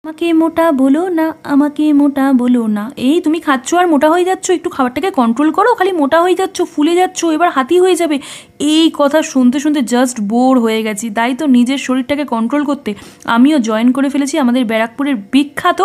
আমাকে মোটা বলো না, আমাকে মোটা বলো না। এই তুমি খাচ্ছ আর মোটা হয়ে যাচ্ছ, একটু খাবারটাকে কন্ট্রোল করো, খালি মোটা হয়ে যাচ্ছ, ফুলে যাচ্ছ, এবার হাতি হয়ে যাবে। এই কথা শুনতে শুনতে জাস্ট বোর হয়ে গেছি। তাই তো নিজের শরীরটাকে কন্ট্রোল করতে আমিও জয়েন করে ফেলেছি আমাদের ব্যারাকপুরের বিখ্যাত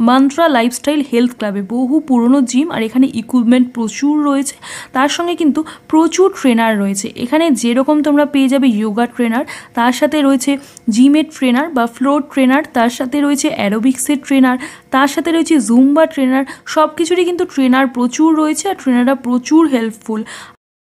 মান্ত্রা লাইফস্টাইল হেলথ ক্লাবে। বহু পুরনো জিম, আর এখানে ইকুইপমেন্ট প্রচুর রয়েছে, তার সঙ্গে কিন্তু প্রচুর ট্রেনার রয়েছে। এখানে যেরকম তোমরা পেয়ে যাবে যোগা ট্রেনার, তার সাথে রয়েছে জিমের ট্রেনার বা ফ্লোর ট্রেনার, তার সাথে রয়েছে অ্যারোবিক্সের ট্রেনার, তার সাথে রয়েছে জুম্বা ট্রেনার। সব কিছুরই কিন্তু ট্রেনার প্রচুর রয়েছে, আর ট্রেনাররা প্রচুর হেল্পফুল।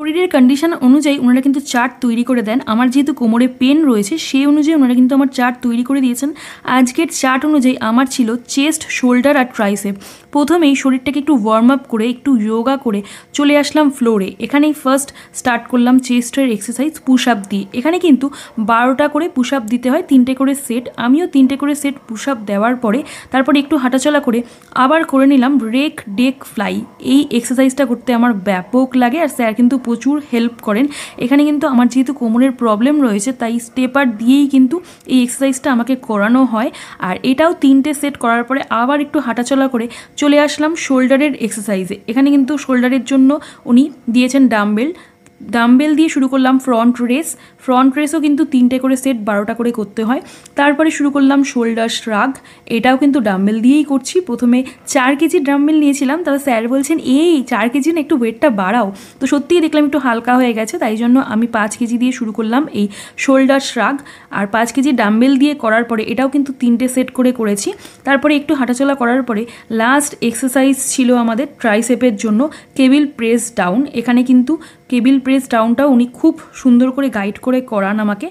শরীরের কন্ডিশন অনুযায়ী ওনারা কিন্তু চার্ট তৈরি করে দেন। আমার যেহেতু কোমরে পেন রয়েছে, সেই অনুযায়ী ওনারা কিন্তু আমার চার্ট তৈরি করে দিয়েছেন। আজকের চার্ট অনুযায়ী আমার ছিল চেস্ট, শোল্ডার আর ট্রাইসেপ। প্রথমেই শরীরটাকে একটু ওয়ার্ম আপ করে একটু যোগা করে চলে আসলাম ফ্লোরে। এখানেই ফার্স্ট স্টার্ট করলাম চেস্টের এক্সারসাইজ পুশ আপ দিয়ে। এখানে কিন্তু 12টা করে পুশ আপ দিতে হয়, 3টে করে সেট। আমিও 3টে করে সেট পুশ আপ দেওয়ার পরে তারপরে একটু হাঁটাচলা করে আবার করে নিলাম রেক ডেক ফ্লাই। এই এক্সারসাইজটা করতে আমার ব্যাপক লাগে, আর স্যার কিন্তু প্রচুর হেল্প করেন। এখানে কিন্তু আমার যেহেতু কোমরের প্রবলেম রয়েছে, তাই স্টেপার দিয়েই কিন্তু এই এক্সারসাইজটা আমাকে করানো হয়। আর এটাও 3টে সেট করার পরে আবার একটু হাঁটাচলা করে চলে আসলাম শোল্ডারের এক্সারসাইজে। এখানে কিন্তু শোল্ডারের জন্য উনি দিয়েছেন ডাম্বেল। ডাম্বেল দিয়ে শুরু করলাম ফ্রন্ট রেস। ফ্রন্ট রেসও কিন্তু 3টে করে সেট 12টা করে করতে হয়। তারপরে শুরু করলাম শোল্ডার শ্রাগ। এটাও কিন্তু ডাম্বেল দিয়েই করছি। প্রথমে 4 কেজি ডাম্বেল নিয়েছিলাম, তবে স্যার বলছেন এই 4 কেজি না, একটু ওয়েটটা বাড়াও। তো সত্যিই দেখলাম একটু হালকা হয়ে গেছে, তাই জন্য আমি 5 কেজি দিয়ে শুরু করলাম এই শোল্ডার শ্রাগ। আর 5 কেজি ডাম্বেল দিয়ে করার পরে এটাও কিন্তু 3টে সেট করে করেছি। তারপরে একটু হাঁটাচলা করার পরে লাস্ট এক্সারসাইজ ছিল আমাদের ট্রাইসেপের জন্য কেবিল প্রেস ডাউন। এখানে কিন্তু কেবিল প্রেস ডাউনটাও উনি খুব সুন্দর করে গাইড করে করান আমাকে।